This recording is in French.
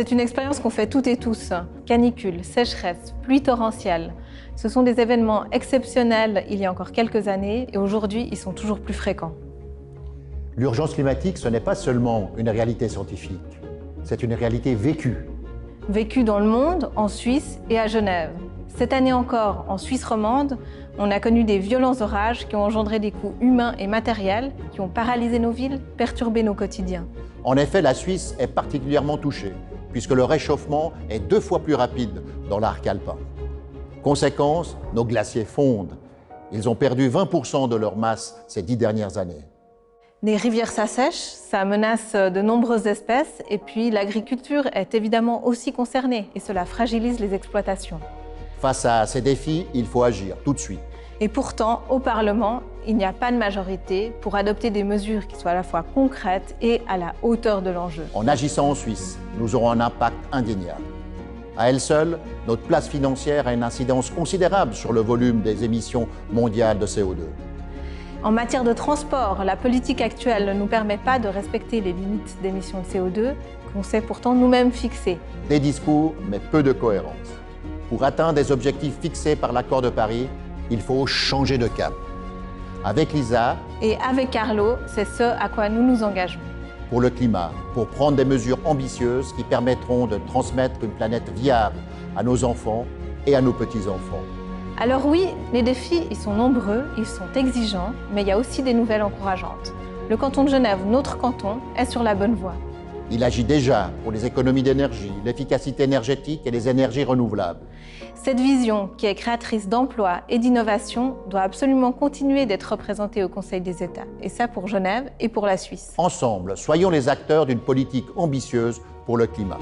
C'est une expérience qu'on fait toutes et tous. Canicule, sécheresse, pluie torrentielle. Ce sont des événements exceptionnels il y a encore quelques années et aujourd'hui, ils sont toujours plus fréquents. L'urgence climatique, ce n'est pas seulement une réalité scientifique, c'est une réalité vécue. Vécue dans le monde, en Suisse et à Genève. Cette année encore, en Suisse romande, on a connu des violents orages qui ont engendré des coûts humains et matériels, qui ont paralysé nos villes, perturbé nos quotidiens. En effet, la Suisse est particulièrement touchée, puisque le réchauffement est 2 fois plus rapide dans l'arc alpin. Conséquence, nos glaciers fondent. Ils ont perdu 20% de leur masse ces 10 dernières années. Les rivières s'assèchent, ça menace de nombreuses espèces, et puis l'agriculture est évidemment aussi concernée, et cela fragilise les exploitations. Face à ces défis, il faut agir tout de suite. Et pourtant, au Parlement, il n'y a pas de majorité pour adopter des mesures qui soient à la fois concrètes et à la hauteur de l'enjeu. En agissant en Suisse, nous aurons un impact indéniable. À elle seule, notre place financière a une incidence considérable sur le volume des émissions mondiales de CO2. En matière de transport, la politique actuelle ne nous permet pas de respecter les limites d'émissions de CO2 qu'on s'est pourtant nous-mêmes fixées. Des discours, mais peu de cohérence. Pour atteindre des objectifs fixés par l'accord de Paris, il faut changer de cap. Avec Lisa et avec Carlo, c'est ce à quoi nous nous engageons. Pour le climat, pour prendre des mesures ambitieuses qui permettront de transmettre une planète viable à nos enfants et à nos petits-enfants. Alors oui, les défis, ils sont nombreux, ils sont exigeants, mais il y a aussi des nouvelles encourageantes. Le canton de Genève, notre canton, est sur la bonne voie. Il agit déjà pour les économies d'énergie, l'efficacité énergétique et les énergies renouvelables. Cette vision, qui est créatrice d'emplois et d'innovation, doit absolument continuer d'être représentée au Conseil des États. Et ça pour Genève et pour la Suisse. Ensemble, soyons les acteurs d'une politique ambitieuse pour le climat.